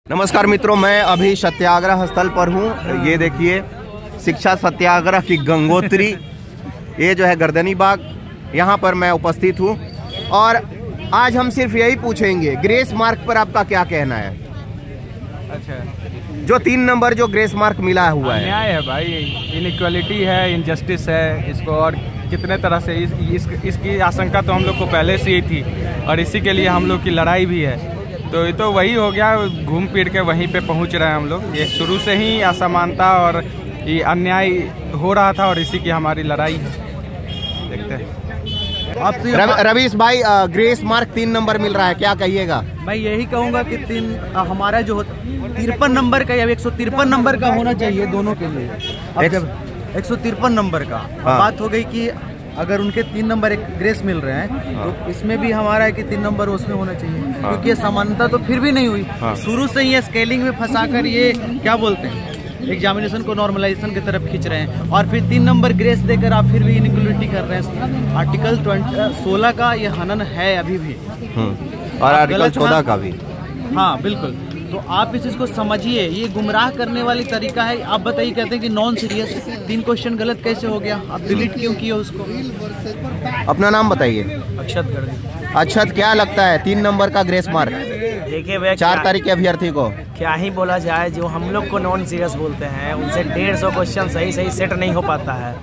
नमस्कार मित्रों, मैं अभी सत्याग्रह स्थल पर हूँ। ये देखिए शिक्षा सत्याग्रह की गंगोत्री, ये जो है गर्दनी बाग, यहाँ पर मैं उपस्थित हूँ। और आज हम सिर्फ यही पूछेंगे, ग्रेस मार्क पर आपका क्या कहना है? अच्छा, जो 3 नंबर जो ग्रेस मार्क मिला हुआ है, अन्याय है भाई, इनइक्वालिटी है, इनजस्टिस है इसको। और कितने तरह से इसकी आशंका तो हम लोग को पहले से ही थी और इसी के लिए हम लोग की लड़ाई भी है। तो ये तो वही हो गया, घूम फिर के वहीं पे पहुंच रहे हैं हम लोग। ये शुरू से ही असमानता और ये अन्याय हो रहा था और इसी की हमारी लड़ाई है। देखते हैं। रवीश भाई, ग्रेस मार्क 3 नंबर मिल रहा है, क्या कहिएगा? मैं यही कहूँगा कि हमारा जो 53 नंबर का या 153 नंबर का होना चाहिए दोनों के लिए। अब जब 153 नंबर का बात हो गई कि अगर उनके 3 नंबर एक ग्रेस मिल रहे हैं तो इसमें भी हमारा है कि 3 नंबर उसमें होना चाहिए, क्योंकि ये समानता तो फिर भी नहीं हुई। शुरू से ही ये स्केलिंग में फंसाकर ये क्या बोलते हैं, एग्जामिनेशन को नॉर्मलाइजेशन की तरफ खींच रहे हैं और फिर 3 नंबर ग्रेस देकर आप फिर भी इनइक्वालिटी कर रहे हैं। आर्टिकल 16 का ये हनन है अभी भी, और आर्टिकल 14 का भी। हाँ बिल्कुल, तो आप इस चीज़ को समझिए, ये गुमराह करने वाली तरीका है। आप बताइए, कहते हैं कि नॉन सीरियस, 3 क्वेश्चन गलत कैसे हो गया? आप डिलीट क्यों किए उसको? अपना नाम बताइए। अक्षत गर्दी। अक्षत, क्या लगता है 3 नंबर का ग्रेस मार्क? देखिए भैया, 4 तारीख के अभ्यर्थी को क्या ही बोला जाए, जो हम लोग को नॉन सीरियस बोलते हैं उनसे 150 क्वेश्चन सही सेट नहीं हो पाता है।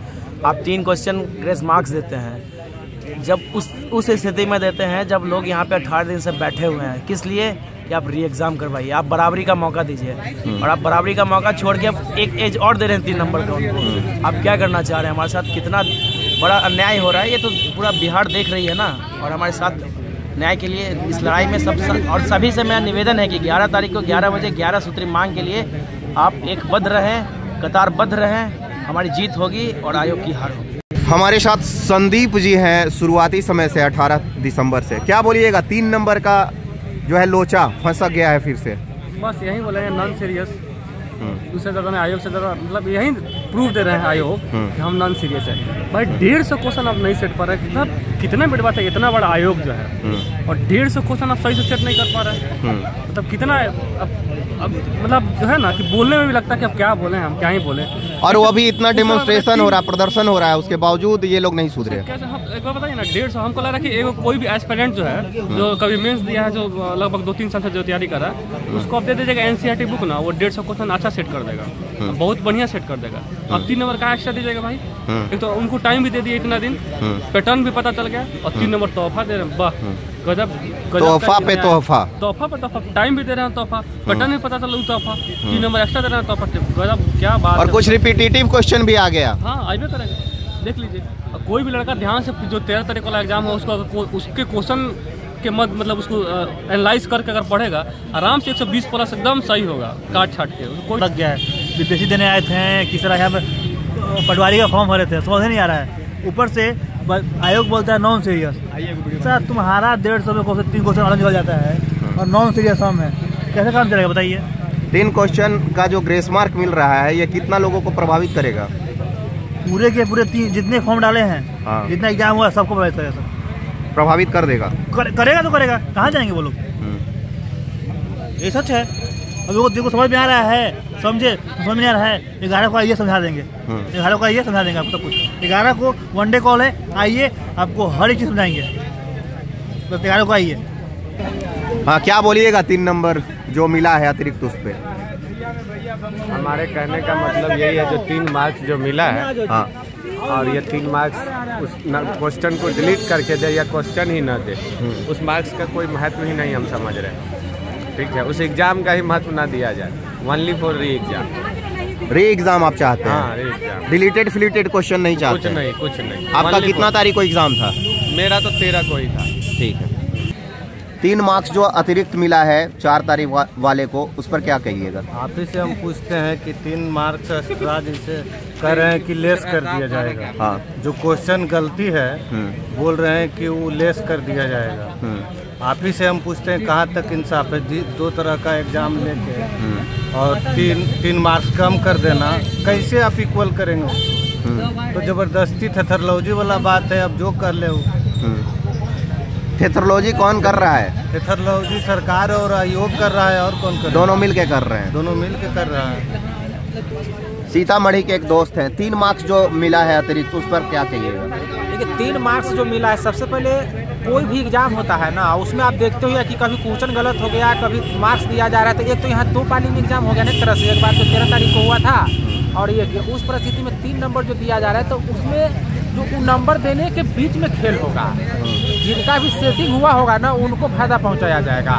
आप 3 क्वेश्चन ग्रेस मार्क्स देते हैं, जब उस स्थिति में देते हैं जब लोग यहाँ पे 18 दिन से बैठे हुए हैं। किस लिए? कि आप री एग्ज़ाम करवाइए, आप बराबरी का मौका दीजिए। और आप बराबरी का मौका छोड़ के अब एक एज और दे रहे हैं 3 नंबर का उनको। आप क्या करना चाह रहे हैं? हमारे साथ कितना बड़ा अन्याय हो रहा है, ये तो पूरा बिहार देख रही है ना। और हमारे साथ न्याय के लिए इस लड़ाई में सभी से मेरा निवेदन है कि 11 तारीख को 11 बजे 11 सूत्री मांग के लिए आप एकबद्ध रहें, कतारबद्ध रहें। हमारी जीत होगी और आयोग की हार होगी। हमारे साथ संदीप जी हैं शुरुआती समय से 18 दिसंबर से। क्या बोलिएगा, 3 नंबर का जो है लोचा फंस गया है फिर से? बस यही बोलेंगे, नॉन सीरियस। उससे ज़्यादा नहीं, आयोग से ज़्यादा, मतलब यही प्रूफ दे रहे हैं आयोग कि हम नॉन सीरियस है। भाई 150 क्वेश्चन आप नहीं सेट पा रहे हैं, कितना बड़ी बात है। इतना बड़ा आयोग जो है और 150 क्वेश्चन आप सही से सेट नहीं कर पा रहे हैं, मतलब कितना अब मतलब जो है ना कि बोलने में भी लगता है कि अब क्या बोले, हम क्या ही बोले। और वो अभी इतना डेमोन्स्ट्रेशन हो रहा है, प्रदर्शन हो रहा है, उसके बावजूद ये लोग नहीं सुधरे। कैसे? हम एक बार बताइए ना, 150 हमको लग रहा है कि कोई भी एस्पिरेंट जो है, जो कभी मेंस दिया है, जो लगभग 2-3 साल से जो तैयारी कर रहा है, उसको आप दे दीजिएगा एनसीईआरटी बुक ना, वो 150 क्वेश्चन अच्छा सेट कर देगा, बहुत बढ़िया सेट कर देगा। अब 3 नंबर का एक्स्ट्रा दीजिएगा भाई, एक तो उनको टाइम भी दे दिया इतना दिन, पैटर्न भी पता चल गया, और 3 नंबर तोहफा दे रहे हैं। वाह, गजब। तोहफा पे तोहफा, तोहफा पे तोहफा, टाइम भी दे रहे हैं, तोहफा, पैटर्न भी पता चला, तोहफा, 3 नंबर एक्स्ट्रा दे रहे हैं, तोहफा। गजब, क्या बात। और कुछ रिपीटेटिव क्वेश्चन भी आ गया। हाँ, आइए करेंगे, देख लीजिए। कोई भी लड़का ध्यान से जो 13 तारीख वाला एग्जाम है उसके क्वेश्चन के मतलब उसको एनालाइज करके अगर पढ़ेगा, आराम से 120 प्लस एकदम सही होगा, काट छाट के। कोई लग गया है, विदेशी देने आए थे, किस तरह यहाँ पे पटवारी का फॉर्म भरे थे, समझ नहीं आ रहा है। ऊपर से आयोग बोलता है नॉन सीरियस। सर तुम्हारा 150 में 3 क्वेश्चन अलग निकल जाता है और नॉन सीरियस फॉर्म है, कैसे काम चलेगा बताइए? 3 क्वेश्चन का जो ग्रेस मार्क मिल रहा है, ये कितना लोगों को प्रभावित करेगा? पूरे के पूरे 3 जितने फॉर्म डाले हैं, जितना एग्जाम हुआ, सबको प्रभावित करेगा। प्रभावित कर देगा। करेगा तो करेगा, कहाँ जाएंगे वो लोग? ये सच है। अब वो देखो, समझ में आ रहा है, समझे, समझ में आ रहा है। 11 को आइए समझा देंगे, 11 को आइए समझा देंगे आपको सब कुछ। 11 को वनडे कॉल है, आइए आपको हर एक चीज़ समझाएंगे, बस 11 को आइए। हाँ, क्या बोलिएगा 3 नंबर जो मिला है अतिरिक्त उस पर? हमारे कहने का मतलब यही है, जो 3 मार्क्स जो मिला है, हाँ, और ये 3 मार्क्स उस क्वेश्चन को डिलीट करके दे या क्वेश्चन ही ना दे, उस मार्क्स का कोई महत्व ही नहीं हम समझ रहे हैं। ठीक है, उस एग्ज़ाम का ही महत्व ना दिया जाए, ओनली फॉर री एग्ज़ाम। री एग्ज़ाम आप चाहते हैं? हाँ, री एग्ज़ाम। डिलीटेड फिलीटेड क्वेश्चन नहीं चाहते? कुछ नहीं। आपका कितना तारीख को एग्ज़ाम था? मेरा तो 13 को ही था। ठीक है। 3 मार्क्स जो अतिरिक्त मिला है 4 तारीख वाले को, उस पर क्या कहिएगा? आप ही से हम पूछते हैं कि 3 मार्क्स राज इनसे कह रहे हैं कि लेस कर दिया जाएगा। हाँ, जो क्वेश्चन गलती है बोल रहे हैं कि वो लेस कर दिया जाएगा। आप ही से हम पूछते हैं कहाँ तक इंसाफ है? 2 तरह का एग्जाम लेके और 3 मार्क्स कम कर देना, कैसे आप इक्वल करेंगे? तो जबरदस्ती थथरलौजी वाला बात है, अब जो कर ले। थेथरोलॉजी कौन कर रहा है? थेथरोलॉजी सरकार और आयोग कर रहा है, और कौन कर? दोनों मिल के कर रहे हैं। दोनों मिल के कर रहा है। सीतामढ़ी के एक दोस्त हैं, 3 मार्क्स जो मिला है अतिरिक्त, उस पर क्या कहिएगा? देखिए 3 मार्क्स जो मिला है, सबसे पहले कोई भी एग्जाम होता है ना, उसमें आप देखते हो कि कभी क्वेश्चन गलत हो गया, कभी मार्क्स दिया जा रहा है। तो एक तो यहाँ 2 पाली में एग्जाम हो गया ना एक तरह से। एक बार तो 13 तारीख को हुआ था, और ये उस परिस्थिति में 3 नंबर जो दिया जा रहा है, तो उसमें जो नंबर देने के बीच में खेल होगा, जिनका भी सेटिंग हुआ होगा ना, उनको फायदा पहुंचाया जाएगा।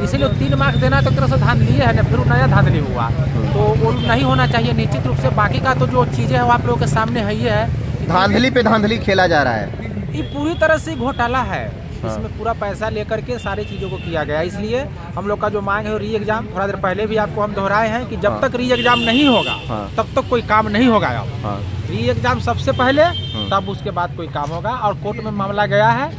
इसीलिए 3 मार्क्स देना तो एक तरह से धांधली है ना, फिर नया धांधली हुआ तो वो नहीं होना चाहिए निश्चित रूप से। बाकी का तो जो चीज़ें हैं वो आप लोगों के सामने है ही है। धांधली पे धांधली खेला जा रहा है, ये पूरी तरह से घोटाला है। इसमें पूरा पैसा लेकर के सारी चीज़ों को किया गया। इसलिए हम लोग का जो मांग है री एग्जाम, थोड़ा देर पहले भी आपको हम दोहराए हैं कि जब तक री एग्जाम नहीं होगा तब तक कोई काम नहीं होगा। री एग्जाम सबसे पहले, तब उसके बाद कोई काम होगा। और कोर्ट में मामला गया है,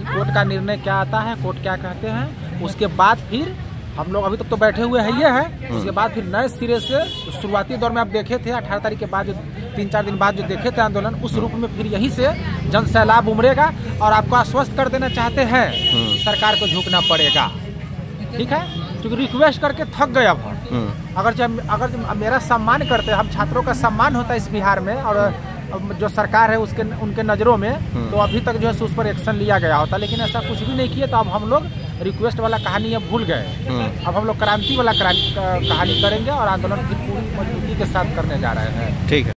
कोर्ट का निर्णय क्या आता है, कोर्ट क्या कहते हैं, उसके बाद फिर हम लोग अभी तक तो बैठे हुए हैं ये है। उसके बाद फिर नए सिरे से शुरुआती दौर में आप देखे थे 18 तारीख के बाद जो 3-4 दिन बाद जो देखे थे आंदोलन, उस रूप में फिर यहीं से जन सैलाब उमड़ेगा। और आपको आश्वस्त कर देना चाहते हैं सरकार को झुकना पड़ेगा, ठीक है, क्योंकि रिक्वेस्ट करके थक गए अब हम। अगर मेरा सम्मान करते, हम छात्रों का सम्मान होता है इस बिहार में, और जो सरकार है उसके उनके नज़रों में, तो अभी तक जो है उस पर एक्शन लिया गया होता। लेकिन ऐसा कुछ भी नहीं किया, तो अब हम लोग रिक्वेस्ट वाला कहानी अब भूल गए। अब हम लोग क्रांति वाला कहानी करेंगे और आंदोलन की पूरी मजबूती के साथ करने जा रहे हैं। ठीक है।